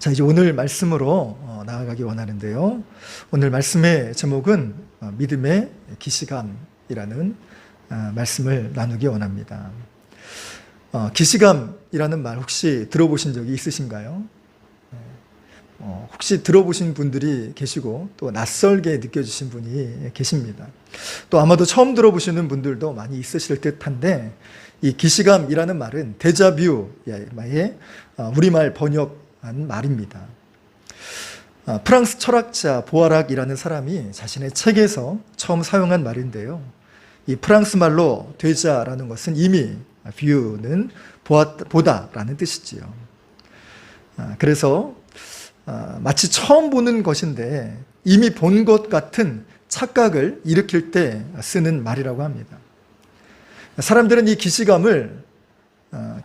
자, 이제 오늘 말씀으로 나아가기 원하는데요. 오늘 말씀의 제목은 믿음의 기시감이라는 말씀을 나누기 원합니다. 기시감이라는 말 혹시 들어보신 적이 있으신가요? 혹시 들어보신 분들이 계시고 또 낯설게 느껴지신 분이 계십니다. 또 아마도 처음 들어보시는 분들도 많이 있으실 듯한데, 이 기시감이라는 말은 데자뷰의 우리말 번역한 말입니다. 프랑스 철학자 보아락이라는 사람이 자신의 책에서 처음 사용한 말인데요. 이 프랑스 말로 되자라는 것은 이미, 뷰는 보다라는 뜻이지요. 그래서 마치 처음 보는 것인데 이미 본 것 같은 착각을 일으킬 때 쓰는 말이라고 합니다. 사람들은 이 기시감을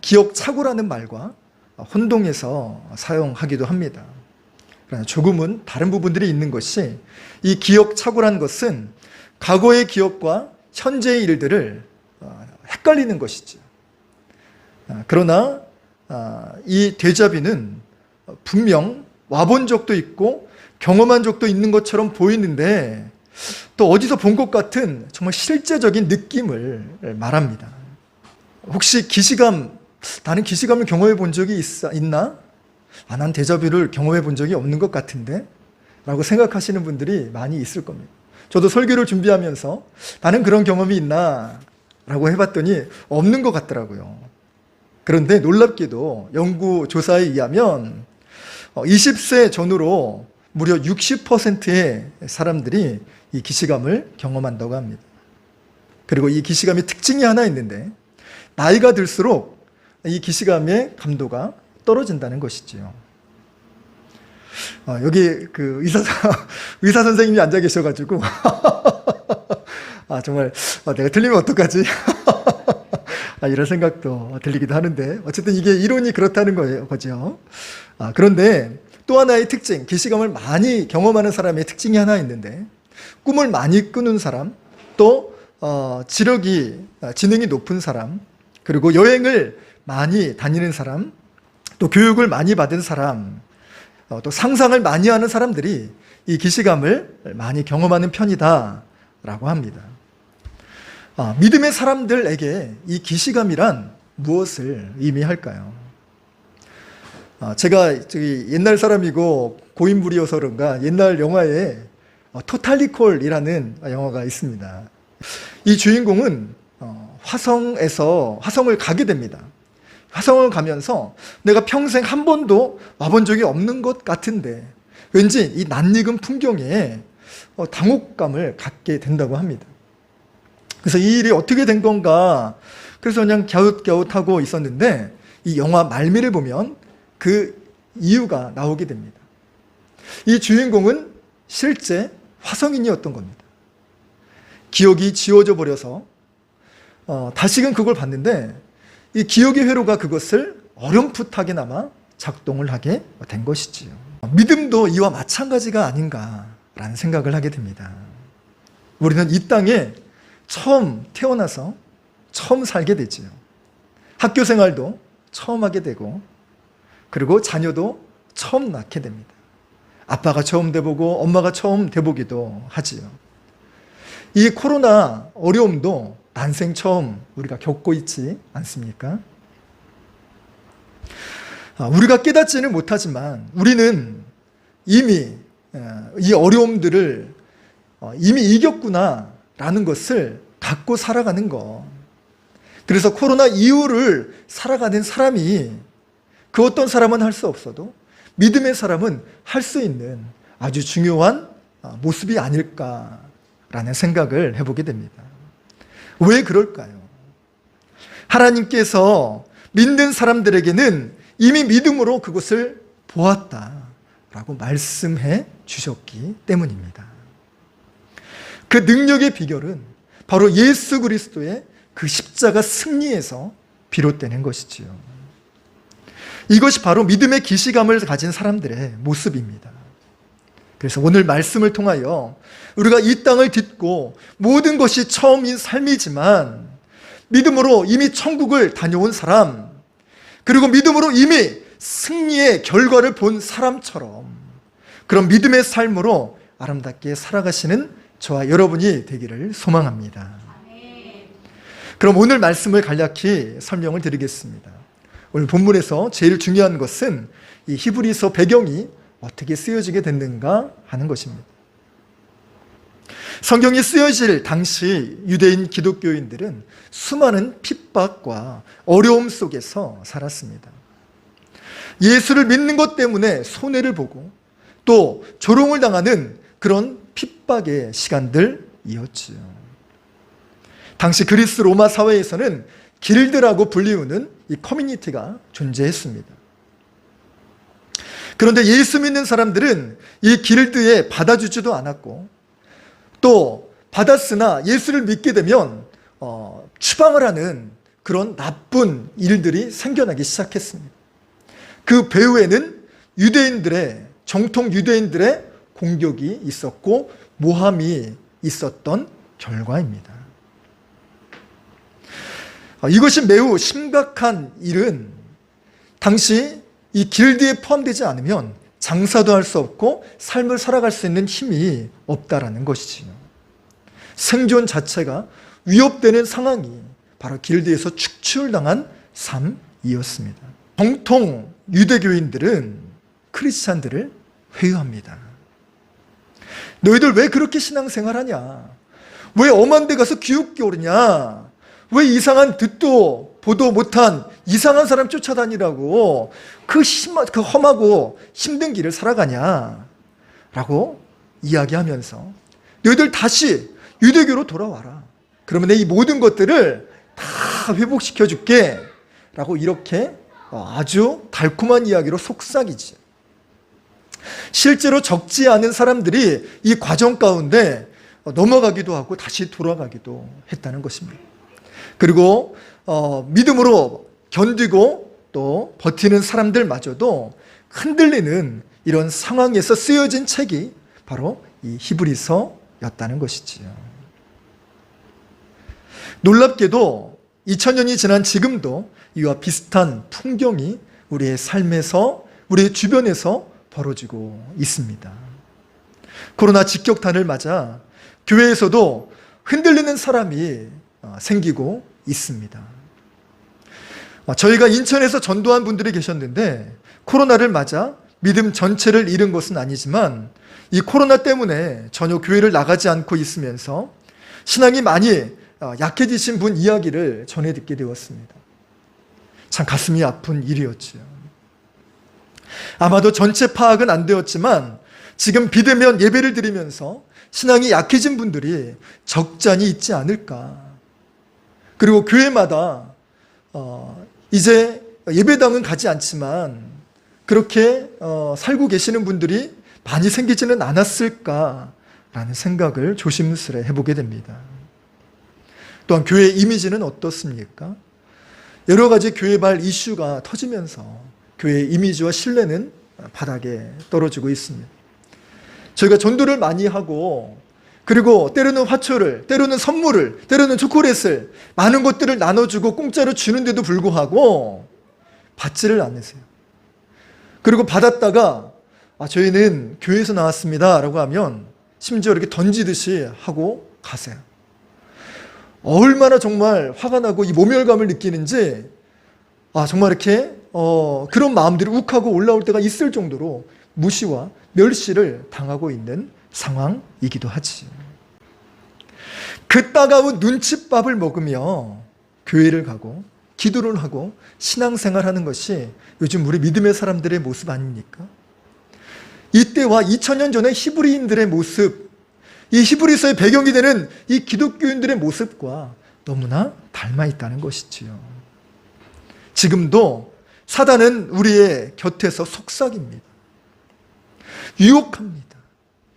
기억착오라는 말과 혼동해서 사용하기도 합니다. 그러나 조금은 다른 부분들이 있는 것이, 이 기억착오라는 것은 과거의 기억과 현재의 일들을 헷갈리는 것이죠. 그러나 이 되자비는 분명 와본 적도 있고 경험한 적도 있는 것처럼 보이는데 또 어디서 본 것 같은 정말 실제적인 느낌을 말합니다. 혹시 나는 기시감을 경험해 본 적이 있나? 난 데자뷰를 경험해 본 적이 없는 것 같은데? 라고 생각하시는 분들이 많이 있을 겁니다. 저도 설교를 준비하면서 나는 그런 경험이 있나? 라고 해봤더니 없는 것 같더라고요. 그런데 놀랍게도 연구 조사에 의하면 20세 전후로 무려 60%의 사람들이 이 기시감을 경험한다고 합니다. 그리고 이 기시감의 특징이 하나 있는데, 나이가 들수록 이 기시감의 감도가 떨어진다는 것이지요. 여기 그 의사 선생님이 앉아 계셔가지고 정말 내가 틀리면 어떡하지? 이런 생각도 들리기도 하는데, 어쨌든 이게 이론이 그렇다는 거죠. 그런데 또 하나의 특징, 기시감을 많이 경험하는 사람의 특징이 하나 있는데, 꿈을 많이 꾸는 사람, 또 지능이 높은 사람, 그리고 여행을 많이 다니는 사람, 또 교육을 많이 받은 사람, 또 상상을 많이 하는 사람들이 이 기시감을 많이 경험하는 편이다라고 합니다. 믿음의 사람들에게 이 기시감이란 무엇을 의미할까요? 제가 옛날 사람이고 고인물이어서 그런가 옛날 영화에 토탈리콜이라는 영화가 있습니다. 이 주인공은 화성을 가게 됩니다. 화성을 가면서 내가 평생 한 번도 와본 적이 없는 것 같은데 왠지 이 낯익은 풍경에 당혹감을 갖게 된다고 합니다. 그래서 이 일이 어떻게 된 건가, 그래서 그냥 갸웃갸웃하고 있었는데 이 영화 말미를 보면 그 이유가 나오게 됩니다. 이 주인공은 실제 화성인이었던 겁니다. 기억이 지워져 버려서 다시금 그걸 봤는데 이 기억의 회로가 그것을 어렴풋하게나마 작동을 하게 된 것이지요. 믿음도 이와 마찬가지가 아닌가라는 생각을 하게 됩니다. 우리는 이 땅에 처음 태어나서 처음 살게 되지요. 학교 생활도 처음 하게 되고, 그리고 자녀도 처음 낳게 됩니다. 아빠가 처음 돼보고 엄마가 처음 돼보기도 하지요. 이 코로나 어려움도 난생 처음 우리가 겪고 있지 않습니까? 우리가 깨닫지는 못하지만 우리는 이미 이 어려움들을 이미 이겼구나라는 것을 갖고 살아가는 것. 그래서 코로나 이후를 살아가는 사람이, 그 어떤 사람은 할 수 없어도 믿음의 사람은 할 수 있는 아주 중요한 모습이 아닐까라는 생각을 해보게 됩니다. 왜 그럴까요? 하나님께서 믿는 사람들에게는 이미 믿음으로 그것을 보았다라고 말씀해 주셨기 때문입니다. 그 능력의 비결은 바로 예수 그리스도의 그 십자가 승리에서 비롯되는 것이지요. 이것이 바로 믿음의 기시감을 가진 사람들의 모습입니다. 그래서 오늘 말씀을 통하여 우리가 이 땅을 딛고 모든 것이 처음인 삶이지만 믿음으로 이미 천국을 다녀온 사람, 그리고 믿음으로 이미 승리의 결과를 본 사람처럼 그런 믿음의 삶으로 아름답게 살아가시는 저와 여러분이 되기를 소망합니다. 그럼 오늘 말씀을 간략히 설명을 드리겠습니다. 오늘 본문에서 제일 중요한 것은 이 히브리서 배경이 어떻게 쓰여지게 됐는가 하는 것입니다. 성경이 쓰여질 당시 유대인 기독교인들은 수많은 핍박과 어려움 속에서 살았습니다. 예수를 믿는 것 때문에 손해를 보고 또 조롱을 당하는 그런 핍박의 시간들이었지요. 당시 그리스 로마 사회에서는 길드라고 불리우는 이 커뮤니티가 존재했습니다. 그런데 예수 믿는 사람들은 이 길드에 받아주지도 않았고 또 받았으나 예수를 믿게 되면 추방을 하는 그런 나쁜 일들이 생겨나기 시작했습니다. 그 배후에는 정통 유대인들의 공격이 있었고 모함이 있었던 결과입니다. 이것이 매우 심각한 일은 당시 이 길드에 포함되지 않으면 장사도 할 수 없고 삶을 살아갈 수 있는 힘이 없다라는 것이지요. 생존 자체가 위협되는 상황이 바로 길드에서 축출당한 삶이었습니다. 정통 유대교인들은 크리스찬들을 회유합니다. 너희들 왜 그렇게 신앙생활하냐? 왜 엄한 데 가서 기웃기 오르냐? 왜 이상한 듣도 보도 못한 이상한 사람 쫓아다니라고 그 험하고 힘든 길을 살아가냐? 라고 이야기하면서 너희들 다시 유대교로 돌아와라. 그러면 내 이 모든 것들을 다 회복시켜 줄게. 라고 이렇게 아주 달콤한 이야기로 속삭이지. 실제로 적지 않은 사람들이 이 과정 가운데 넘어가기도 하고 다시 돌아가기도 했다는 것입니다. 그리고 믿음으로 견디고 또 버티는 사람들마저도 흔들리는 이런 상황에서 쓰여진 책이 바로 이 히브리서였다는 것이지요. 놀랍게도 2000년이 지난 지금도 이와 비슷한 풍경이 우리의 삶에서 우리의 주변에서 벌어지고 있습니다. 코로나 직격탄을 맞아 교회에서도 흔들리는 사람이 생기고 있습니다. 저희가 인천에서 전도한 분들이 계셨는데 코로나를 맞아 믿음 전체를 잃은 것은 아니지만 이 코로나 때문에 전혀 교회를 나가지 않고 있으면서 신앙이 많이 약해지신 분 이야기를 전해 듣게 되었습니다. 참 가슴이 아픈 일이었지요. 아마도 전체 파악은 안 되었지만 지금 비대면 예배를 드리면서 신앙이 약해진 분들이 적잖이 있지 않을까. 그리고 교회마다 이제 예배당은 가지 않지만 그렇게 살고 계시는 분들이 많이 생기지는 않았을까라는 생각을 조심스레 해보게 됩니다. 또한 교회 이미지는 어떻습니까? 여러 가지 교회발 이슈가 터지면서 교회 이미지와 신뢰는 바닥에 떨어지고 있습니다. 저희가 전도를 많이 하고 그리고 때로는 화초를, 때로는 선물을, 때로는 초콜릿을 많은 것들을 나눠주고 공짜로 주는데도 불구하고 받지를 않으세요. 그리고 받았다가 저희는 교회에서 나왔습니다 라고 하면 심지어 이렇게 던지듯이 하고 가세요. 얼마나 정말 화가 나고 이 모멸감을 느끼는지 정말 이렇게 그런 마음들이 욱하고 올라올 때가 있을 정도로 무시와 멸시를 당하고 있는 상황이기도 하지. 그 따가운 눈칫밥을 먹으며 교회를 가고 기도를 하고 신앙생활하는 것이 요즘 우리 믿음의 사람들의 모습 아닙니까? 이때와 2000년 전의 히브리인들의 모습, 이 히브리서의 배경이 되는 이 기독교인들의 모습과 너무나 닮아 있다는 것이지요. 지금도 사단은 우리의 곁에서 속삭입니다. 유혹합니다.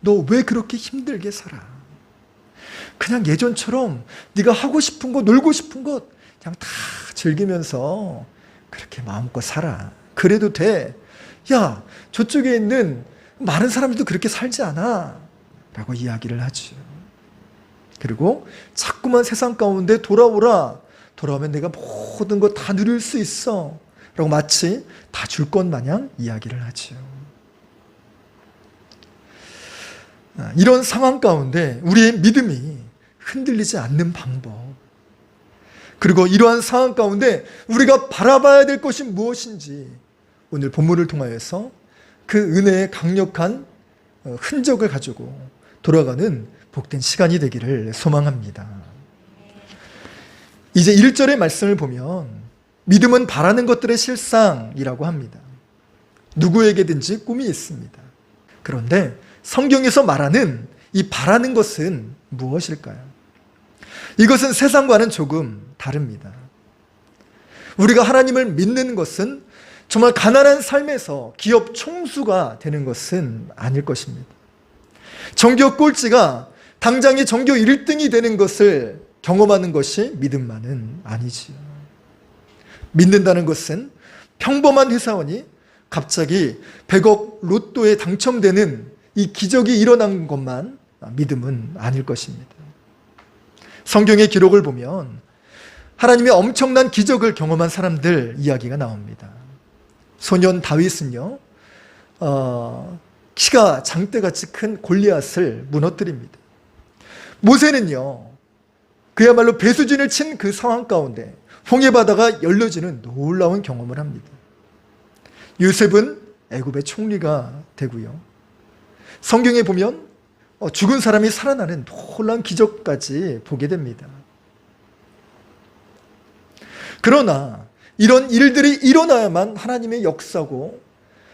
너 왜 그렇게 힘들게 살아? 그냥 예전처럼 네가 하고 싶은 것, 놀고 싶은 것 그냥 다 즐기면서 그렇게 마음껏 살아. 그래도 돼. 야, 저쪽에 있는 많은 사람들도 그렇게 살지 않아. 라고 이야기를 하죠. 그리고 자꾸만 세상 가운데 돌아오라. 돌아오면 내가 모든 것 다 누릴 수 있어. 라고 마치 다 줄 것 마냥 이야기를 하지요. 이런 상황 가운데 우리의 믿음이 흔들리지 않는 방법, 그리고 이러한 상황 가운데 우리가 바라봐야 될 것이 무엇인지 오늘 본문을 통하여서 그 은혜의 강력한 흔적을 가지고 돌아가는 복된 시간이 되기를 소망합니다. 이제 1절의 말씀을 보면 믿음은 바라는 것들의 실상이라고 합니다. 누구에게든지 꿈이 있습니다. 그런데 성경에서 말하는 이 바라는 것은 무엇일까요? 이것은 세상과는 조금 다릅니다. 우리가 하나님을 믿는 것은 정말 가난한 삶에서 기업 총수가 되는 것은 아닐 것입니다. 전교 꼴찌가 당장의 전교 1등이 되는 것을 경험하는 것이 믿음만은 아니지요. 믿는다는 것은 평범한 회사원이 갑자기 100억 로또에 당첨되는 이 기적이 일어난 것만 믿음은 아닐 것입니다. 성경의 기록을 보면 하나님의 엄청난 기적을 경험한 사람들 이야기가 나옵니다. 소년 다윗은요, 키가 장대같이 큰 골리앗을 무너뜨립니다. 모세는요, 그야말로 배수진을 친 그 상황 가운데 홍해바다가 열려지는 놀라운 경험을 합니다. 요셉은 애굽의 총리가 되고요. 성경에 보면 죽은 사람이 살아나는 놀라운 기적까지 보게 됩니다. 그러나 이런 일들이 일어나야만 하나님의 역사고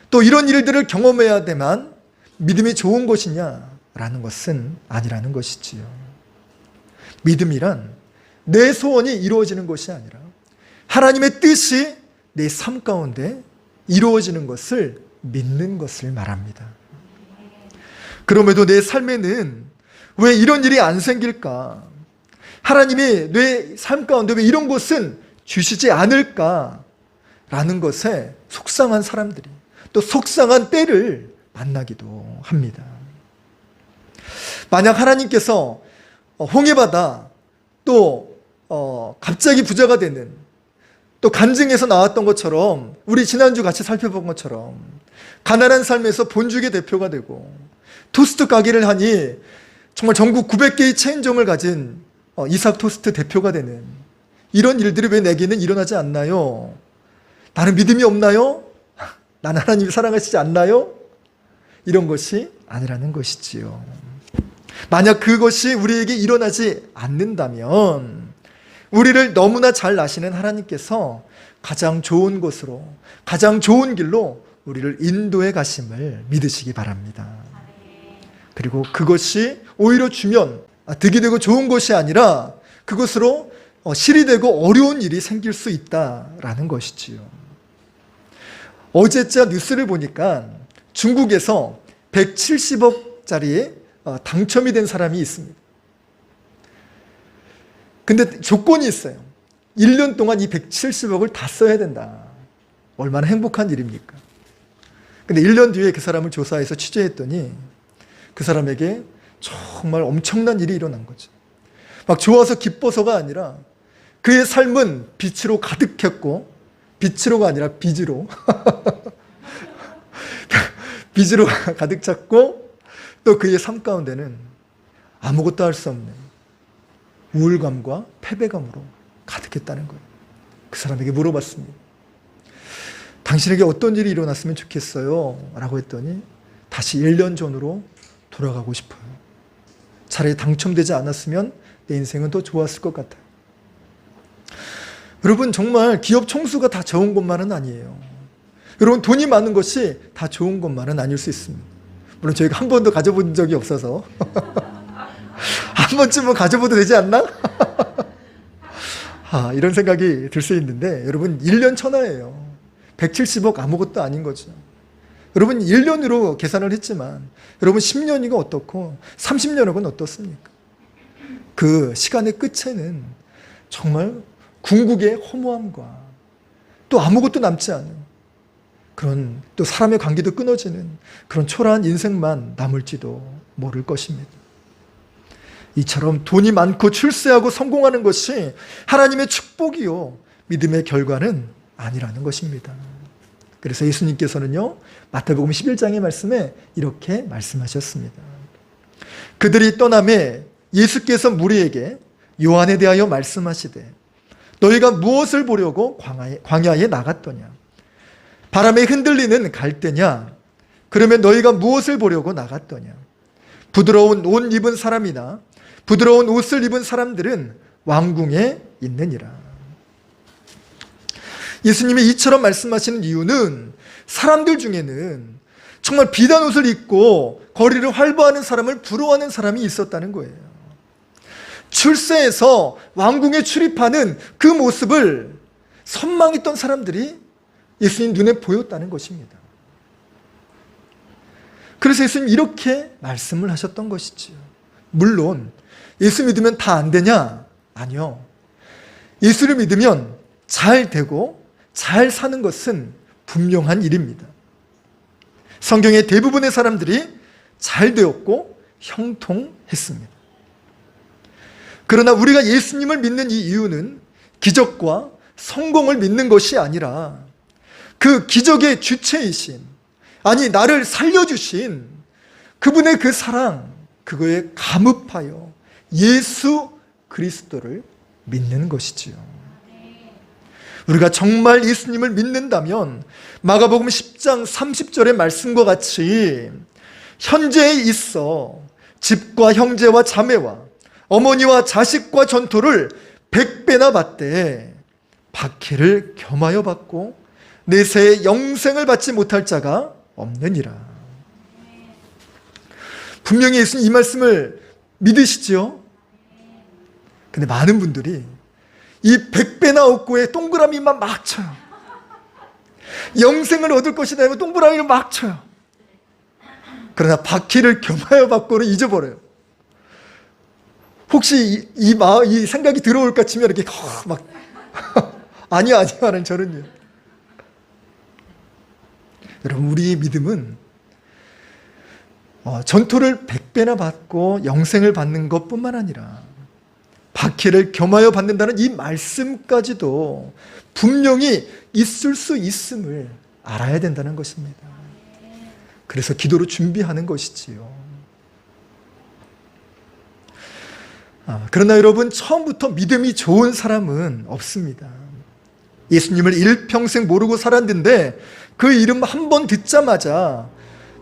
또 이런 일들을 경험해야만 믿음이 좋은 것이냐라는 것은 아니라는 것이지요. 믿음이란 내 소원이 이루어지는 것이 아니라 하나님의 뜻이 내 삶 가운데 이루어지는 것을 믿는 것을 말합니다. 그럼에도 내 삶에는 왜 이런 일이 안 생길까? 하나님이 내 삶 가운데 왜 이런 것은 주시지 않을까? 라는 것에 속상한 사람들이 또 속상한 때를 만나기도 합니다. 만약 하나님께서 홍해바다 또 갑자기 부자가 되는 또 간증에서 나왔던 것처럼 우리 지난주 같이 살펴본 것처럼 가난한 삶에서 본죽의 대표가 되고 토스트 가게를 하니 정말 전국 900개의 체인점을 가진 이삭 토스트 대표가 되는 이런 일들이 왜 내게는 일어나지 않나요? 나는 믿음이 없나요? 나는 하나님이 사랑하시지 않나요? 이런 것이 아니라는 것이지요. 만약 그것이 우리에게 일어나지 않는다면 우리를 너무나 잘 아시는 하나님께서 가장 좋은 곳으로, 가장 좋은 길로 우리를 인도해 가심을 믿으시기 바랍니다. 그리고 그것이 오히려 주면 득이 되고 좋은 것이 아니라 그것으로 실이 되고 어려운 일이 생길 수 있다라는 것이지요. 어제자 뉴스를 보니까 중국에서 170억짜리 당첨이 된 사람이 있습니다. 근데 조건이 있어요. 1년 동안 이 170억을 다 써야 된다. 얼마나 행복한 일입니까? 근데 1년 뒤에 그 사람을 조사해서 취재했더니 그 사람에게 정말 엄청난 일이 일어난 거죠. 막 좋아서 기뻐서가 아니라 그의 삶은 빛으로 가득했고, 빛으로가 아니라 빚으로 빚으로 가득 찼고, 또 그의 삶 가운데는 아무것도 할 수 없는 우울감과 패배감으로 가득했다는 거예요. 그 사람에게 물어봤습니다. 당신에게 어떤 일이 일어났으면 좋겠어요? 라고 했더니 다시 1년 전으로 돌아가고 싶어요. 차라리 당첨되지 않았으면 내 인생은 더 좋았을 것 같아요. 여러분, 정말 기업 총수가 다 좋은 것만은 아니에요. 여러분, 돈이 많은 것이 다 좋은 것만은 아닐 수 있습니다. 물론 저희가 한 번도 가져본 적이 없어서 한 번쯤은 가져봐도 되지 않나? 이런 생각이 들 수 있는데, 여러분 1년 천하예요. 170억 아무것도 아닌 거죠. 여러분 1년으로 계산을 했지만 여러분 10년이가 어떻고 30년은 어떻습니까? 그 시간의 끝에는 정말 궁극의 허무함과 또 아무것도 남지 않은 그런, 또 사람의 관계도 끊어지는 그런 초라한 인생만 남을지도 모를 것입니다. 이처럼 돈이 많고 출세하고 성공하는 것이 하나님의 축복이요, 믿음의 결과는 아니라는 것입니다. 그래서 예수님께서는요, 마태복음 11장의 말씀에 이렇게 말씀하셨습니다. 그들이 떠남에 예수께서 무리에게 요한에 대하여 말씀하시되 너희가 무엇을 보려고 광야에 나갔더냐? 바람에 흔들리는 갈대냐? 그러면 너희가 무엇을 보려고 나갔더냐? 부드러운 옷 입은 사람이나 부드러운 옷을 입은 사람들은 왕궁에 있느니라. 예수님이 이처럼 말씀하시는 이유는 사람들 중에는 정말 비단 옷을 입고 거리를 활보하는 사람을 부러워하는 사람이 있었다는 거예요. 출세해서 왕궁에 출입하는 그 모습을 선망했던 사람들이 예수님 눈에 보였다는 것입니다. 그래서 예수님 이렇게 말씀을 하셨던 것이지요. 물론 예수 믿으면 다 안 되냐? 아니요. 예수를 믿으면 잘 되고 잘 사는 것은 분명한 일입니다. 성경의 대부분의 사람들이 잘 되었고 형통했습니다. 그러나 우리가 예수님을 믿는 이 이유는 기적과 성공을 믿는 것이 아니라 그 기적의 주체이신, 아니 나를 살려주신 그분의 그 사랑, 그거에 감흡하여 예수 그리스도를 믿는 것이지요. 우리가 정말 예수님을 믿는다면 마가복음 10장 30절의 말씀과 같이 현재에 있어 집과 형제와 자매와 어머니와 자식과 전토를 100배나 받되 박해를 겸하여 받고 내세에 영생을 받지 못할 자가 없느니라. 분명히 예수님 이 말씀을 믿으시죠? 근데 많은 분들이 이 100배나 얻고에 동그라미만 막 쳐요. 영생을 얻을 것이다 하고 동그라미를 막 쳐요. 그러나 박해를 겸하여 받고는 잊어버려요. 혹시 이 생각이 들어올까 치면 이렇게 막 아니야 하는 저는요. 여러분, 우리의 믿음은 전토를 100배나 받고 영생을 받는 것뿐만 아니라 박해를 겸하여 받는다는 이 말씀까지도 분명히 있을 수 있음을 알아야 된다는 것입니다. 그래서 기도로 준비하는 것이지요. 그러나 여러분, 처음부터 믿음이 좋은 사람은 없습니다. 예수님을 일평생 모르고 살았는데 그 이름 한 번 듣자마자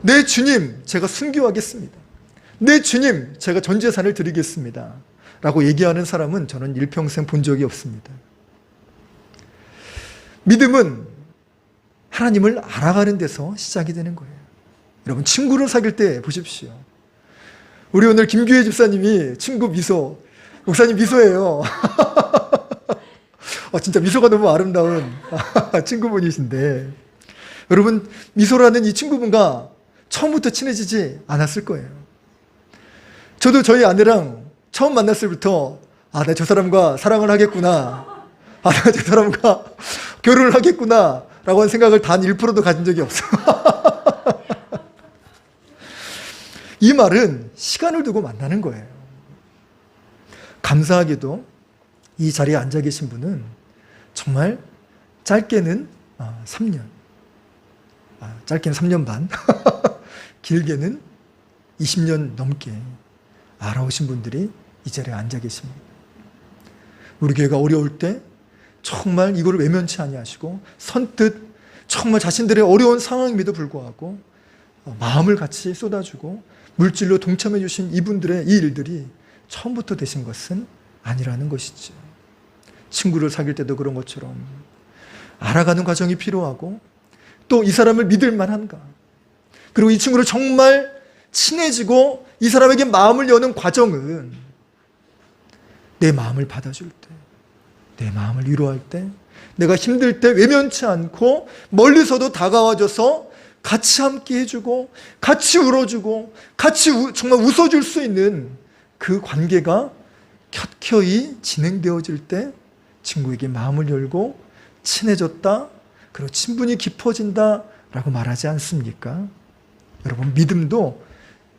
내 주님, 제가 순교하겠습니다. 내 주님, 제가 전 재산을 드리겠습니다. 라고 얘기하는 사람은 저는 일평생 본 적이 없습니다. 믿음은 하나님을 알아가는 데서 시작이 되는 거예요. 여러분, 친구를 사귈 때 보십시오. 우리 오늘 김규혜 집사님이 친구 미소, 목사님 미소예요. 진짜 미소가 너무 아름다운 친구분이신데, 여러분, 미소라는 이 친구분과 처음부터 친해지지 않았을 거예요. 저도 저희 아내랑 처음 만났을 때부터 나 저 사람과 사랑을 하겠구나, 나 저 사람과 결혼을 하겠구나 라고 하는 생각을 단 1%도 가진 적이 없어요. 이 말은 시간을 두고 만나는 거예요. 감사하게도 이 자리에 앉아 계신 분은 정말 짧게는 3년, 짧게는 3년 반, 길게는 20년 넘게 알아오신 분들이 이 자리에 앉아 계십니다. 우리 교회가 어려울 때 정말 이거를 외면치 아니하시고 선뜻 정말 자신들의 어려운 상황임에도 불구하고 마음을 같이 쏟아주고 물질로 동참해 주신 이분들의 이 일들이 처음부터 되신 것은 아니라는 것이죠. 친구를 사귈 때도 그런 것처럼 알아가는 과정이 필요하고, 또 이 사람을 믿을 만한가, 그리고 이 친구를 정말 친해지고 이 사람에게 마음을 여는 과정은 내 마음을 받아줄 때, 내 마음을 위로할 때, 내가 힘들 때 외면치 않고 멀리서도 다가와줘서 같이 함께 해주고 같이 울어주고 같이 정말 웃어줄 수 있는 그 관계가 켜켜이 진행되어질 때 친구에게 마음을 열고 친해졌다, 그리고 친분이 깊어진다 라고 말하지 않습니까? 여러분, 믿음도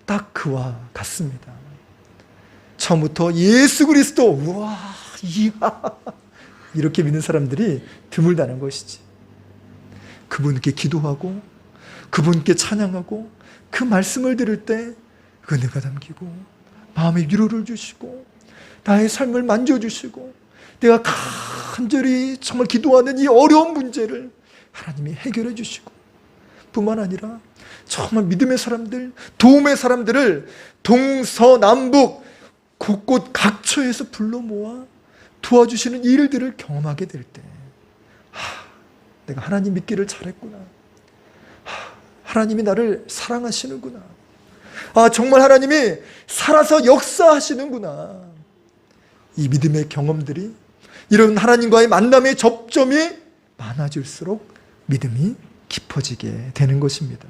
딱 그와 같습니다. 처음부터 예수 그리스도, 우와, 이야, 이렇게 믿는 사람들이 드물다는 것이지. 그분께 기도하고 그분께 찬양하고 그 말씀을 들을 때 은혜가 담기고 마음의 위로를 주시고 나의 삶을 만져주시고 내가 간절히 정말 기도하는 이 어려운 문제를 하나님이 해결해 주시고 뿐만 아니라 정말 믿음의 사람들, 도움의 사람들을 동서남북 곳곳 각처에서 불러 모아 도와주시는 일들을 경험하게 될 때 내가 하나님 믿기를 잘했구나. 하나님이 나를 사랑하시는구나. 정말 하나님이 살아서 역사하시는구나. 이 믿음의 경험들이, 이런 하나님과의 만남의 접점이 많아질수록 믿음이 깊어지게 되는 것입니다.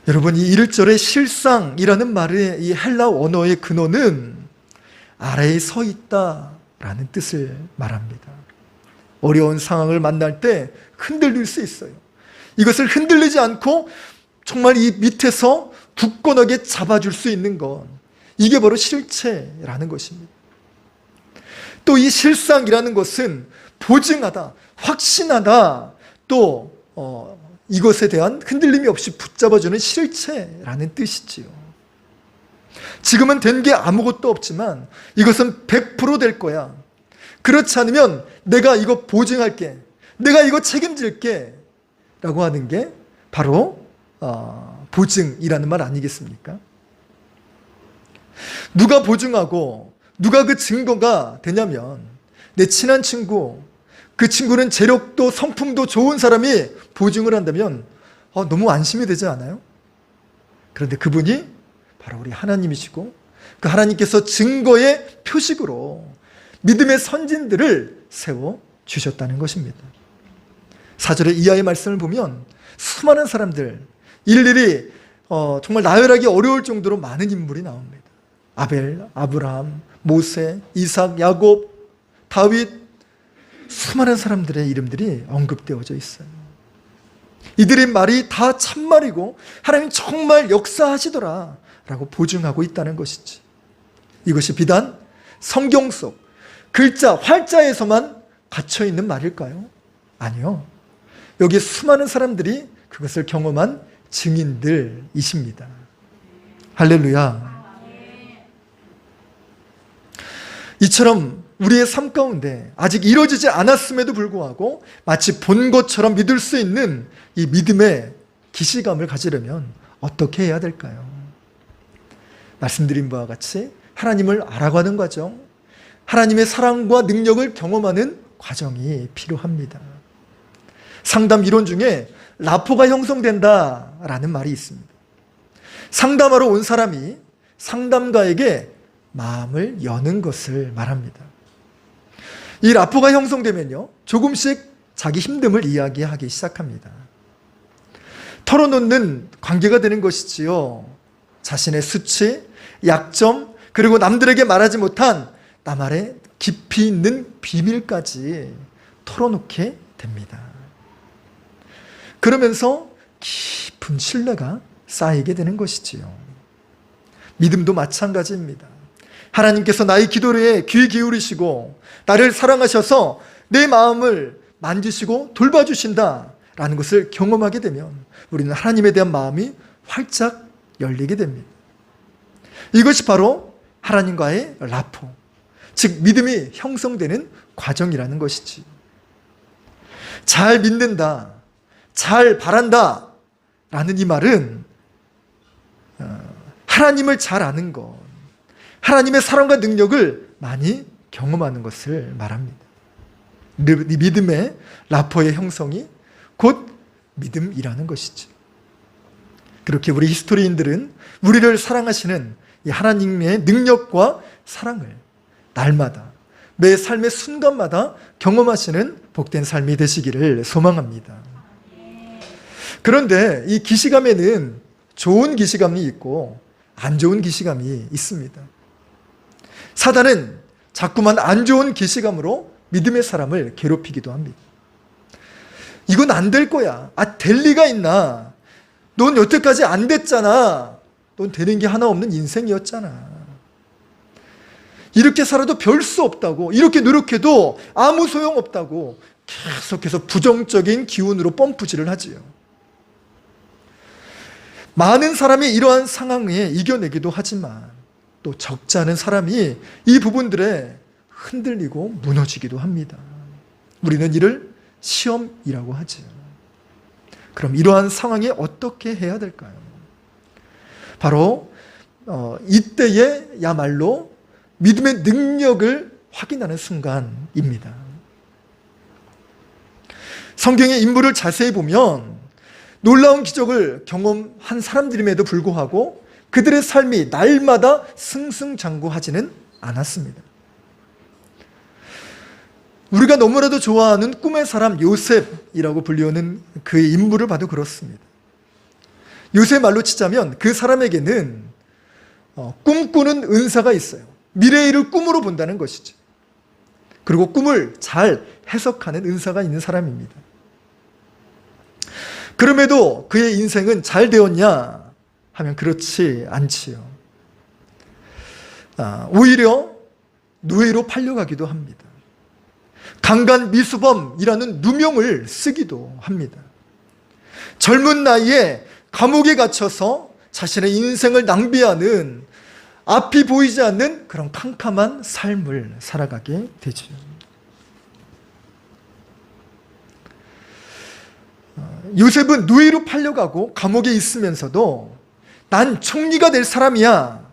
여러분, 이 1절의 실상이라는 말의 이 헬라 원어의 근원은 아래에 서 있다라는 뜻을 말합니다. 어려운 상황을 만날 때 흔들릴 수 있어요. 이것을 흔들리지 않고 정말 이 밑에서 굳건하게 잡아줄 수 있는 것, 이게 바로 실체라는 것입니다. 또 이 실상이라는 것은 보증하다, 확신하다, 또 이것에 대한 흔들림이 없이 붙잡아주는 실체라는 뜻이지요. 지금은 된 게 아무것도 없지만 이것은 100% 될 거야. 그렇지 않으면 내가 이거 보증할게, 내가 이거 책임질게 라고 하는 게 바로 보증이라는 말 아니겠습니까? 누가 보증하고 누가 그 증거가 되냐면 내 친한 친구, 그 친구는 재력도 성품도 좋은 사람이 보증을 한다면 너무 안심이 되지 않아요? 그런데 그분이 바로 우리 하나님이시고 그 하나님께서 증거의 표식으로 믿음의 선진들을 세워주셨다는 것입니다. 4절의 이하의 말씀을 보면 수많은 사람들, 일일이 정말 나열하기 어려울 정도로 많은 인물이 나옵니다. 아벨, 아브라함, 모세, 이삭, 야곱, 다윗, 수많은 사람들의 이름들이 언급되어져 있어요. 이들의 말이 다 참말이고 하나님 정말 역사하시더라 라고 보증하고 있다는 것이지. 이것이 비단 성경 속 글자, 활자에서만 갇혀있는 말일까요? 아니요. 여기 수많은 사람들이 그것을 경험한 증인들이십니다. 할렐루야. 이처럼 우리의 삶 가운데 아직 이루어지지 않았음에도 불구하고 마치 본 것처럼 믿을 수 있는 이 믿음의 기시감을 가지려면 어떻게 해야 될까요? 말씀드린 바와 같이 하나님을 알아가는 과정, 하나님의 사랑과 능력을 경험하는 과정이 필요합니다. 상담 이론 중에 라포가 형성된다라는 말이 있습니다. 상담하러 온 사람이 상담가에게 마음을 여는 것을 말합니다. 이 라포가 형성되면요, 조금씩 자기 힘듦을 이야기하기 시작합니다. 털어놓는 관계가 되는 것이지요. 자신의 수치, 약점, 그리고 남들에게 말하지 못한 나만의 깊이 있는 비밀까지 털어놓게 됩니다. 그러면서 깊은 신뢰가 쌓이게 되는 것이지요. 믿음도 마찬가지입니다. 하나님께서 나의 기도에 귀 기울이시고 나를 사랑하셔서 내 마음을 만지시고 돌봐주신다라는 것을 경험하게 되면 우리는 하나님에 대한 마음이 활짝 열리게 됩니다. 이것이 바로 하나님과의 라포, 즉 믿음이 형성되는 과정이라는 것이지. 잘 믿는다, 잘 바란다 라는 이 말은 하나님을 잘 아는 것, 하나님의 사랑과 능력을 많이 경험하는 것을 말합니다. 믿음의 라포의 형성이 곧 믿음이라는 것이지. 그렇게 우리 히스토리인들은 우리를 사랑하시는 이 하나님의 능력과 사랑을 날마다 매 삶의 순간마다 경험하시는 복된 삶이 되시기를 소망합니다. 그런데 이 기시감에는 좋은 기시감이 있고 안 좋은 기시감이 있습니다. 사단은 자꾸만 안 좋은 기시감으로 믿음의 사람을 괴롭히기도 합니다. 이건 안 될 거야. 될 리가 있나? 넌 여태까지 안 됐잖아. 넌 되는 게 하나 없는 인생이었잖아. 이렇게 살아도 별 수 없다고, 이렇게 노력해도 아무 소용 없다고, 계속해서 부정적인 기운으로 펌프질을 하지요. 많은 사람이 이러한 상황에 이겨내기도 하지만 또 적지 않은 사람이 이 부분들에 흔들리고 무너지기도 합니다. 우리는 이를 시험이라고 하지요. 그럼 이러한 상황에 어떻게 해야 될까요? 바로 이때에야말로 믿음의 능력을 확인하는 순간입니다. 성경의 인물을 자세히 보면 놀라운 기적을 경험한 사람들임에도 불구하고 그들의 삶이 날마다 승승장구하지는 않았습니다. 우리가 너무나도 좋아하는 꿈의 사람 요셉이라고 불리우는 그 인물을 봐도 그렇습니다. 요셉 말로 치자면 그 사람에게는 꿈꾸는 은사가 있어요. 미래의 일을 꿈으로 본다는 것이죠. 그리고 꿈을 잘 해석하는 은사가 있는 사람입니다. 그럼에도 그의 인생은 잘 되었냐 하면 그렇지 않지요. 오히려 노예로 팔려가기도 합니다. 강간미수범이라는 누명을 쓰기도 합니다. 젊은 나이에 감옥에 갇혀서 자신의 인생을 낭비하는 앞이 보이지 않는 그런 캄캄한 삶을 살아가게 되죠. 요셉은 노예로 팔려가고 감옥에 있으면서도 난 총리가 될 사람이야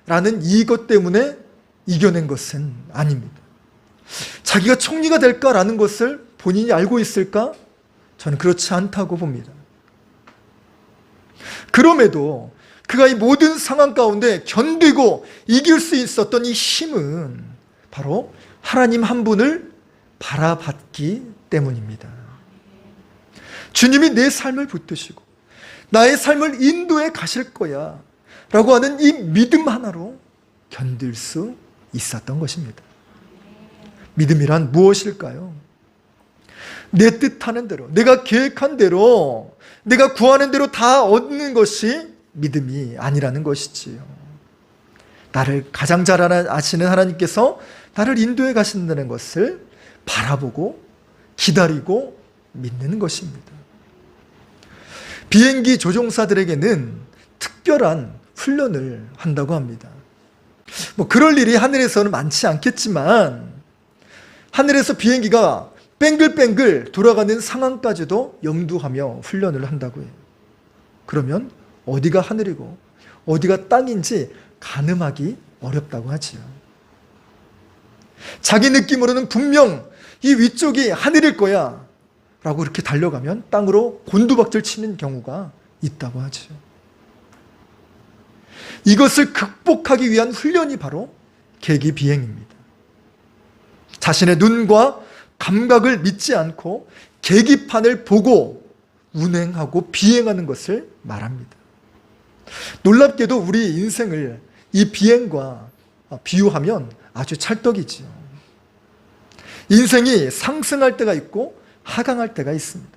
라는 이것 때문에 이겨낸 것은 아닙니다. 자기가 총리가 될까라는 것을 본인이 알고 있을까? 저는 그렇지 않다고 봅니다. 그럼에도 그가 이 모든 상황 가운데 견디고 이길 수 있었던 이 힘은 바로 하나님 한 분을 바라봤기 때문입니다. 주님이 내 삶을 붙드시고 나의 삶을 인도해 가실 거야 라고 하는 이 믿음 하나로 견딜 수 있었던 것입니다. 믿음이란 무엇일까요? 내 뜻하는 대로, 내가 계획한 대로, 내가 구하는 대로 다 얻는 것이 믿음이 아니라는 것이지요. 나를 가장 잘 아시는 하나님께서 나를 인도해 가신다는 것을 바라보고 기다리고 믿는 것입니다. 비행기 조종사들에게는 특별한 훈련을 한다고 합니다. 그럴 일이 하늘에서는 많지 않겠지만 하늘에서 비행기가 뱅글뱅글 돌아가는 상황까지도 염두하며 훈련을 한다고 해요. 그러면 어디가 하늘이고 어디가 땅인지 가늠하기 어렵다고 하지요. 자기 느낌으로는 분명 이 위쪽이 하늘일 거야 라고 이렇게 달려가면 땅으로 곤두박질 치는 경우가 있다고 하지요. 이것을 극복하기 위한 훈련이 바로 계기비행입니다. 자신의 눈과 감각을 믿지 않고 계기판을 보고 운행하고 비행하는 것을 말합니다. 놀랍게도 우리 인생을 이 비행과 비유하면 아주 찰떡이지요. 인생이 상승할 때가 있고 하강할 때가 있습니다.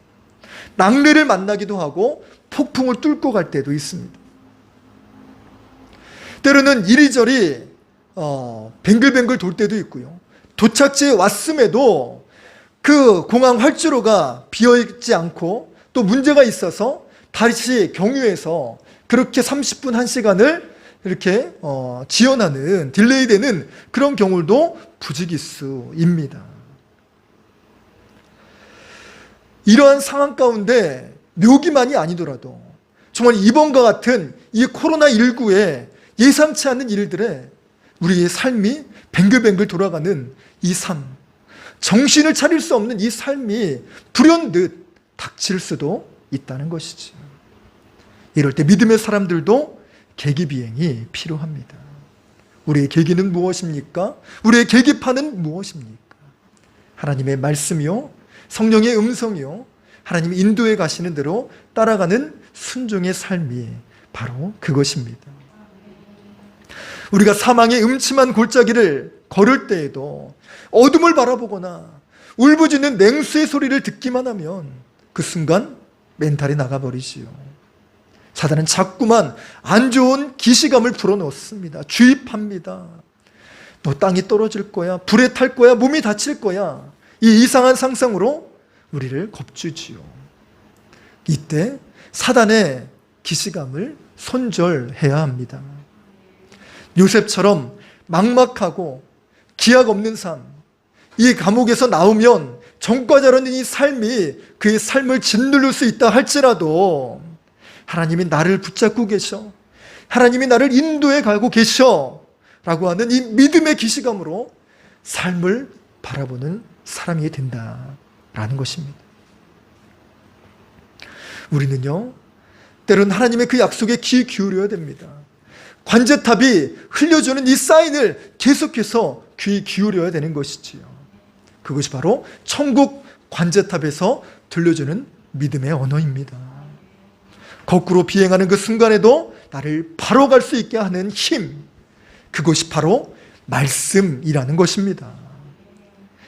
낙뢰를 만나기도 하고 폭풍을 뚫고 갈 때도 있습니다. 때로는 이리저리 뱅글뱅글 돌 때도 있고요. 도착지에 왔음에도 그 공항 활주로가 비어있지 않고 또 문제가 있어서 다시 경유해서 그렇게 30분, 1시간을 이렇게 지연하는, 딜레이되는 그런 경우도 부지기수입니다. 이러한 상황 가운데 묘기만이 아니더라도 정말 이번과 같은 이 코로나19에 예상치 않는 일들에 우리의 삶이 뱅글뱅글 돌아가는 이 삶, 정신을 차릴 수 없는 이 삶이 불현듯 닥칠 수도 있다는 것이지. 이럴 때 믿음의 사람들도 계기비행이 필요합니다. 우리의 계기는 무엇입니까? 우리의 계기판은 무엇입니까? 하나님의 말씀이요, 성령의 음성이요, 하나님이 인도해 가시는 대로 따라가는 순종의 삶이 바로 그것입니다. 우리가 사망의 음침한 골짜기를 걸을 때에도 어둠을 바라보거나 울부짖는 맹수의 소리를 듣기만 하면 그 순간 멘탈이 나가버리지요. 사단은 자꾸만 안 좋은 기시감을 불어넣습니다. 주입합니다. 너 땅이 떨어질 거야, 불에 탈 거야, 몸이 다칠 거야, 이 이상한 상상으로 우리를 겁주지요. 이때 사단의 기시감을 손절해야 합니다. 요셉처럼 막막하고 기약 없는 삶, 이 감옥에서 나오면 전과자라는 이 삶이 그의 삶을 짓누를 수 있다 할지라도 하나님이 나를 붙잡고 계셔, 하나님이 나를 인도해 가고 계셔 라고 하는 이 믿음의 기시감으로 삶을 바라보는 사람이 된다라는 것입니다. 우리는요, 때로는 하나님의 그 약속에 귀 기울여야 됩니다. 관제탑이 흘려주는 이 사인을 계속해서 귀 기울여야 되는 것이지요. 그것이 바로 천국 관제탑에서 들려주는 믿음의 언어입니다. 거꾸로 비행하는 그 순간에도 나를 바로 갈 수 있게 하는 힘, 그것이 바로 말씀이라는 것입니다.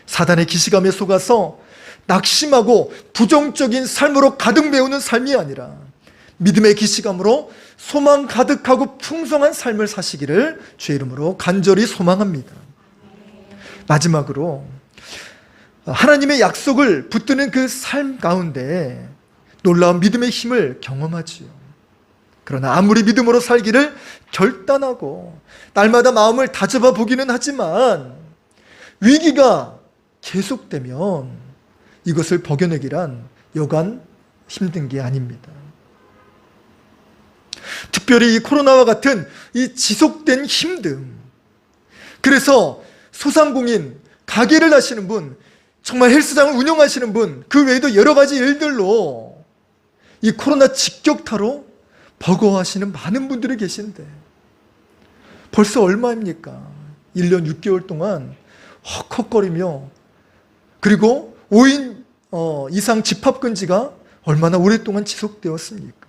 사단의 기시감에 속아서 낙심하고 부정적인 삶으로 가득 메우는 삶이 아니라 믿음의 기시감으로 소망 가득하고 풍성한 삶을 사시기를 주의 이름으로 간절히 소망합니다. 마지막으로 하나님의 약속을 붙드는 그 삶 가운데 놀라운 믿음의 힘을 경험하지요. 그러나 아무리 믿음으로 살기를 결단하고 날마다 마음을 다잡아 보기는 하지만 위기가 계속되면 이것을 버겨내기란 여간 힘든 게 아닙니다. 특별히 이 코로나와 같은 이 지속된 힘듦, 그래서 소상공인, 가게를 하시는 분, 정말 헬스장을 운영하시는 분, 그 외에도 여러 가지 일들로 이 코로나 직격타로 버거워하시는 많은 분들이 계신데 벌써 얼마입니까? 1년 6개월 동안 헉헉거리며, 그리고 5인 이상 집합금지가 얼마나 오랫동안 지속되었습니까?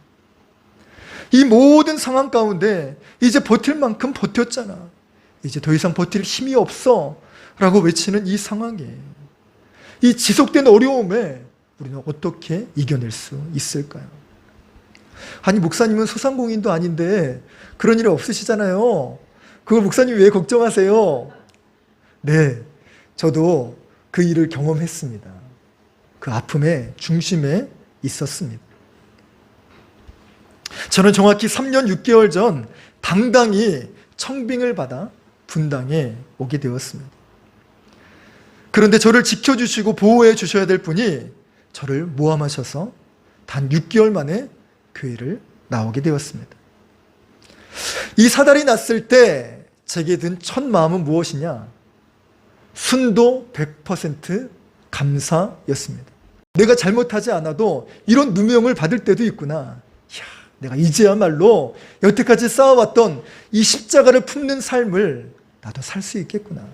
이 모든 상황 가운데 이제 버틸 만큼 버텼잖아, 이제 더 이상 버틸 힘이 없어 라고 외치는 이 상황에, 이 지속된 어려움에 우리는 어떻게 이겨낼 수 있을까요? 아니, 목사님은 소상공인도 아닌데 그런 일이 없으시잖아요. 그걸 목사님 왜 걱정하세요? 네, 저도 그 일을 경험했습니다. 그 아픔의 중심에 있었습니다. 저는 정확히 3년 6개월 전 당당히 청빙을 받아 분당에 오게 되었습니다. 그런데 저를 지켜주시고 보호해 주셔야 될 분이 저를 모함하셔서 단 6개월 만에 교회를 나오게 되었습니다. 이 사달이 났을 때 제게 든 첫 마음은 무엇이냐? 순도 100% 감사였습니다. 내가 잘못하지 않아도 이런 누명을 받을 때도 있구나. 이야, 내가 이제야말로 여태까지 쌓아왔던 이 십자가를 품는 삶을 나도 살 수 있겠구나.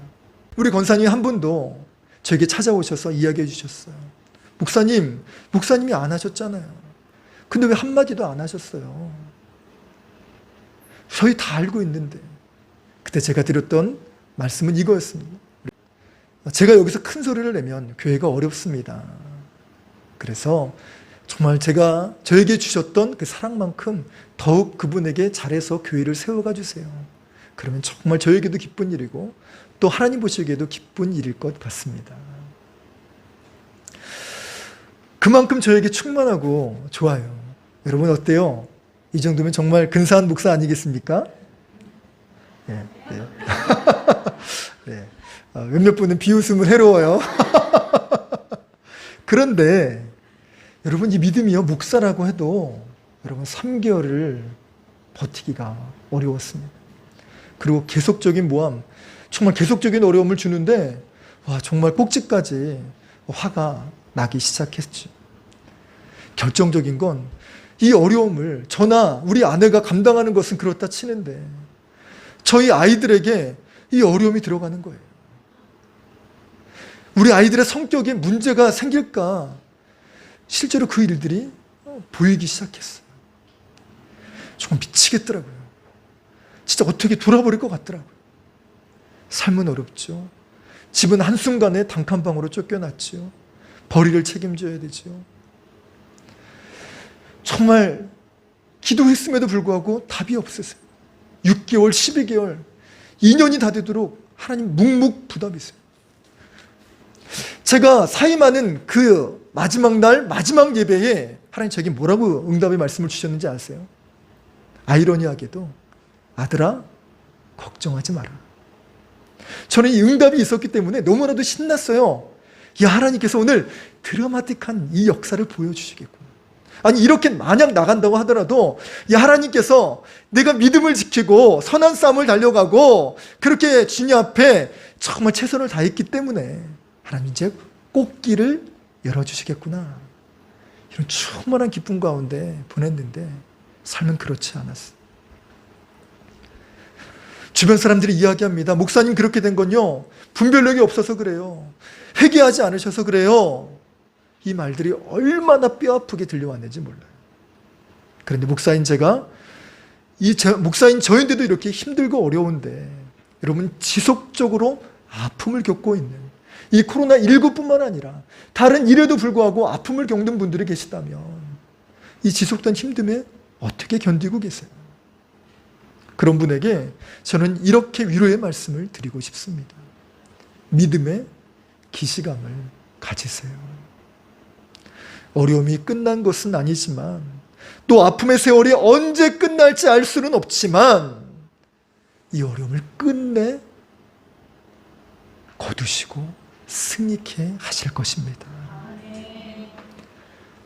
우리 권사님 한 분도 저에게 찾아오셔서 이야기해 주셨어요. 목사님이 안 하셨잖아요. 근데 왜 한마디도 안 하셨어요? 저희 다 알고 있는데. 그때 제가 드렸던 말씀은 이거였습니다. 제가 여기서 큰 소리를 내면 교회가 어렵습니다. 그래서 정말 제가 저에게 주셨던 그 사랑만큼 더욱 그분에게 잘해서 교회를 세워가 주세요. 그러면 정말 저에게도 기쁜 일이고 또 하나님 보시기에도 기쁜 일일 것 같습니다. 그만큼 저에게 충만하고 좋아요. 여러분 어때요? 이 정도면 정말 근사한 목사 아니겠습니까? 네, 네. 네. 몇몇 분은 비웃음을 해로워요. 그런데 여러분, 이 믿음이요, 목사라고 해도 여러분 3개월을 버티기가 어려웠습니다. 그리고 계속적인 모함, 정말 계속적인 어려움을 주는데 정말 꼭지까지 화가 나기 시작했죠. 결정적인 건 이 어려움을 저나 우리 아내가 감당하는 것은 그렇다 치는데 저희 아이들에게 이 어려움이 들어가는 거예요. 우리 아이들의 성격에 문제가 생길까, 실제로 그 일들이 보이기 시작했어요. 정말 미치겠더라고요. 진짜 어떻게 돌아버릴 것 같더라고요. 삶은 어렵죠. 집은 한순간에 단칸방으로 쫓겨났죠. 벌이를 책임져야 되죠. 정말 기도했음에도 불구하고 답이 없으세요. 6개월, 12개월, 2년이 다 되도록 하나님 묵묵부답이세요. 제가 사임하는 그 마지막 날 마지막 예배에 하나님 저에게 뭐라고 응답의 말씀을 주셨는지 아세요? 아이러니하게도 아들아 걱정하지 마라. 저는 이 응답이 있었기 때문에 너무나도 신났어요. 야, 하나님께서 오늘 드라마틱한 이 역사를 보여주시겠구나. 아니, 이렇게 만약 나간다고 하더라도 야, 하나님께서 내가 믿음을 지키고 선한 싸움을 달려가고 그렇게 주님 앞에 정말 최선을 다했기 때문에 하나님 이제 꽃길을 열어주시겠구나. 이런 충만한 기쁨 가운데 보냈는데 삶은 그렇지 않았어요. 주변 사람들이 이야기합니다. 목사님 그렇게 된 건요, 분별력이 없어서 그래요. 회개하지 않으셔서 그래요. 이 말들이 얼마나 뼈아프게 들려왔는지 몰라요. 그런데 목사인 제가, 목사인 저인데도 이렇게 힘들고 어려운데 여러분 지속적으로 아픔을 겪고 있는 이 코로나19뿐만 아니라 다른 일에도 불구하고 아픔을 겪는 분들이 계시다면 이 지속된 힘듦에 어떻게 견디고 계세요? 그런 분에게 저는 이렇게 위로의 말씀을 드리고 싶습니다. 믿음의 기시감을 가지세요. 어려움이 끝난 것은 아니지만 또 아픔의 세월이 언제 끝날지 알 수는 없지만 이 어려움을 끝내 거두시고 승리케 하실 것입니다.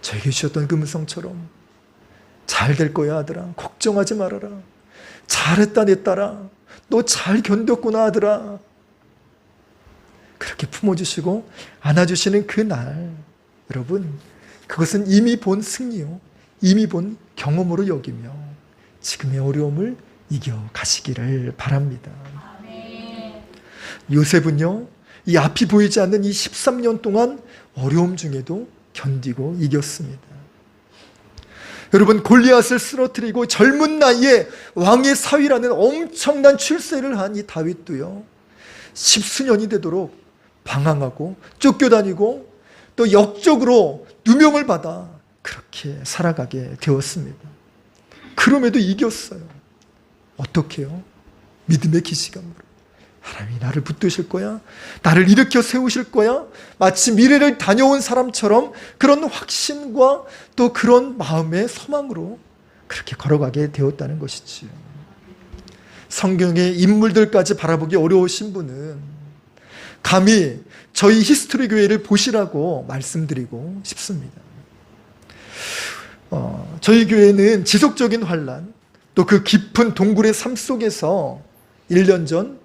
저에게 주셨던 그 음성처럼 잘 될 거야 아들아, 걱정하지 말아라, 잘했다 내 딸아, 너 잘 견뎠구나 아들아, 그렇게 품어주시고 안아주시는 그날, 여러분 그것은 이미 본 승리요, 이미 본 경험으로 여기며 지금의 어려움을 이겨가시기를 바랍니다. 요셉은요, 이 앞이 보이지 않는 이 13년 동안 어려움 중에도 견디고 이겼습니다. 여러분, 골리앗을 쓰러뜨리고 젊은 나이에 왕의 사위라는 엄청난 출세를 한 이 다윗도요, 10수년이 되도록 방황하고 쫓겨다니고 또 역적으로 누명을 받아 그렇게 살아가게 되었습니다. 그럼에도 이겼어요. 어떻게요? 믿음의 기시감으로. 하나님이 나를 붙드실 거야, 나를 일으켜 세우실 거야, 마치 미래를 다녀온 사람처럼 그런 확신과 또 그런 마음의 소망으로 그렇게 걸어가게 되었다는 것이지요. 성경의 인물들까지 바라보기 어려우신 분은 감히 저희 히스토리 교회를 보시라고 말씀드리고 싶습니다. 저희 교회는 지속적인 환난, 또 그 깊은 동굴의 삶 속에서 1년 전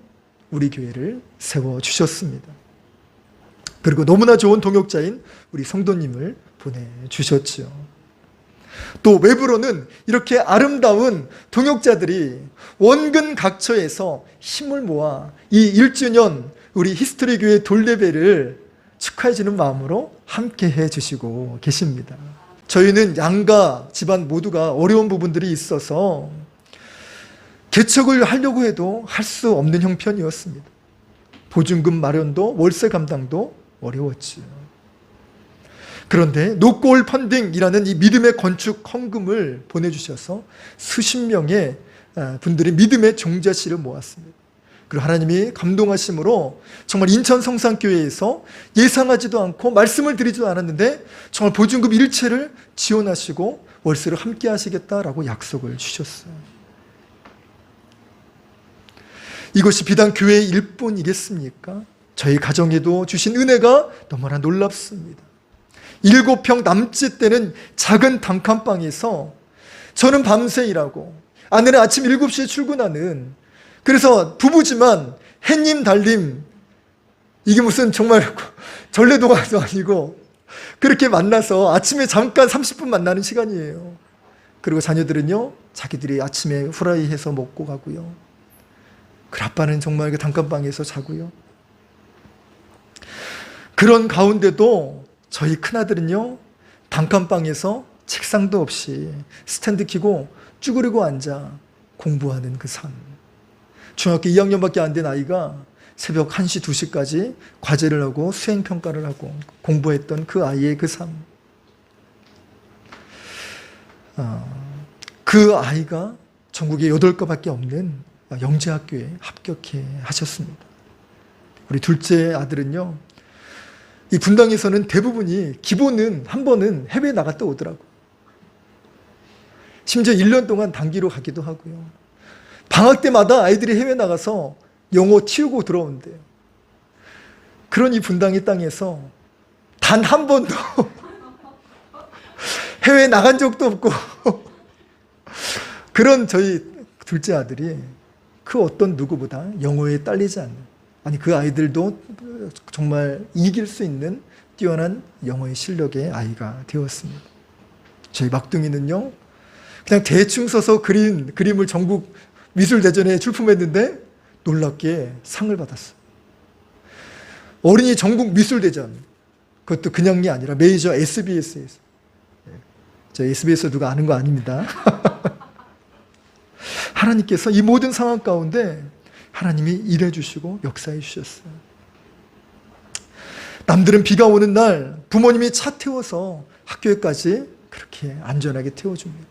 우리 교회를 세워주셨습니다. 그리고 너무나 좋은 동역자인 우리 성도님을 보내주셨죠. 또 외부로는 이렇게 아름다운 동역자들이 원근 각처에서 힘을 모아 이 1주년 우리 히스토리 교회 돌예배를 축하해주는 마음으로 함께 해주시고 계십니다. 저희는 양가 집안 모두가 어려운 부분들이 있어서 개척을 하려고 해도 할 수 없는 형편이었습니다. 보증금 마련도 월세 감당도 어려웠지요. 그런데 노골 펀딩이라는 이 믿음의 건축 헌금을 보내주셔서 수십 명의 분들이 믿음의 종자씨를 모았습니다. 그리고 하나님이 감동하심으로 정말 인천 성산교회에서 예상하지도 않고 말씀을 드리지도 않았는데 정말 보증금 일체를 지원하시고 월세를 함께 하시겠다라고 약속을 주셨어요. 이것이 비단 교회의 일뿐이겠습니까? 저희 가정에도 주신 은혜가 너무나 놀랍습니다. 7평 남짓 되는 작은 단칸방에서 저는 밤새 일하고 아내는 아침 7시에 출근하는, 그래서 부부지만 햇님 달님, 이게 무슨 정말 전래동화도 아니고 그렇게 만나서 아침에 잠깐 30분 만나는 시간이에요. 그리고 자녀들은요, 자기들이 아침에 후라이 해서 먹고 가고요. 그 아빠는 정말 그 단칸방에서 자고요. 그런 가운데도 저희 큰아들은요, 단칸방에서 책상도 없이 스탠드 켜고 쭈그리고 앉아 공부하는 그 삶. 중학교 2학년밖에 안 된 아이가 새벽 1시, 2시까지 과제를 하고 수행평가를 하고 공부했던 그 아이의 그 삶. 그 아이가 전국에 8개밖에 없는 영재학교에 합격해 하셨습니다. 우리 둘째 아들은요, 이 분당에서는 대부분이 기본은 한 번은 해외에 나갔다 오더라고요. 심지어 1년 동안 단기로 가기도 하고요. 방학 때마다 아이들이 해외 나가서 영어 튀우고 들어온대요. 그런 이 분당의 땅에서 단 한 번도 해외에 나간 적도 없고 그런 저희 둘째 아들이 그 어떤 누구보다 영어에 딸리지 않는, 아니 그 아이들도 정말 이길 수 있는 뛰어난 영어의 실력의 아이가 되었습니다. 저희 막둥이는요, 그냥 대충 써서 그린 그림을 전국 미술대전에 출품했는데 놀랍게 상을 받았어요. 어린이 전국 미술대전, 그것도 그냥이 아니라 메이저 SBS에서. 저 SBS 누가 아는 거 아닙니다. 하나님께서 이 모든 상황 가운데 하나님이 일해 주시고 역사해 주셨어요. 남들은 비가 오는 날 부모님이 차 태워서 학교에까지 그렇게 안전하게 태워줍니다.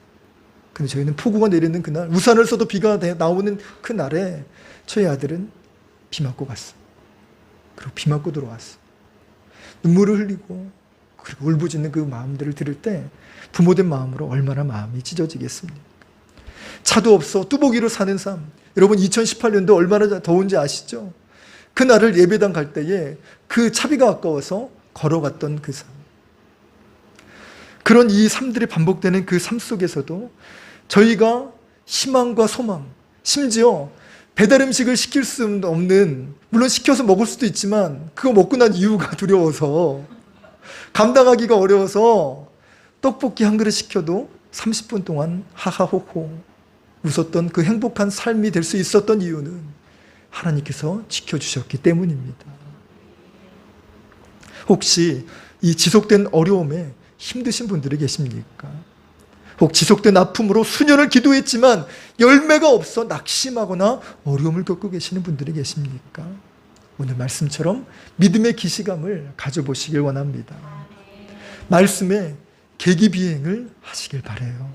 근데 저희는 폭우가 내리는 그날, 우산을 써도 비가 나오는 그 날에 저희 아들은 비 맞고 갔어요. 그리고 비 맞고 들어왔어요. 눈물을 흘리고 그리고 울부짖는 그 마음들을 들을 때 부모된 마음으로 얼마나 마음이 찢어지겠습니까? 차도 없어 뚜벅이로 사는 삶. 여러분 2018년도 얼마나 더운지 아시죠? 그날을 예배당 갈 때에 그 차비가 아까워서 걸어갔던 그 삶. 그런 이 삶들이 반복되는 그 삶 속에서도 저희가 희망과 소망, 심지어 배달 음식을 시킬 수 없는, 물론 시켜서 먹을 수도 있지만 그거 먹고 난 이유가 두려워서, 감당하기가 어려워서 떡볶이 한 그릇 시켜도 30분 동안 하하호호 웃었던 그 행복한 삶이 될 수 있었던 이유는 하나님께서 지켜주셨기 때문입니다. 혹시 이 지속된 어려움에 힘드신 분들이 계십니까? 혹 지속된 아픔으로 수년을 기도했지만 열매가 없어 낙심하거나 어려움을 겪고 계시는 분들이 계십니까? 오늘 말씀처럼 믿음의 기시감을 가져보시길 원합니다. 말씀에 계기비행을 하시길 바라요.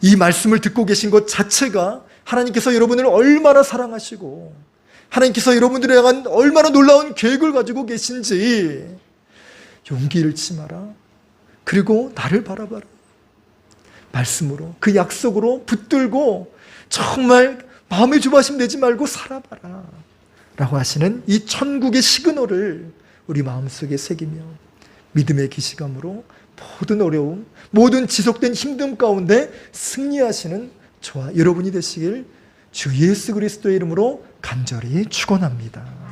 이 말씀을 듣고 계신 것 자체가 하나님께서 여러분을 얼마나 사랑하시고 하나님께서 여러분들에 향한 얼마나 놀라운 계획을 가지고 계신지 용기 잃지 마라. 그리고 나를 바라봐라. 말씀으로, 그 약속으로 붙들고 정말 마음의 조바심 내지 말고 살아봐라 라고 하시는 이 천국의 시그널을 우리 마음속에 새기며 믿음의 기시감으로 모든 어려움, 모든 지속된 힘듦 가운데 승리하시는 저와 여러분이 되시길 주 예수 그리스도의 이름으로 간절히 축원합니다.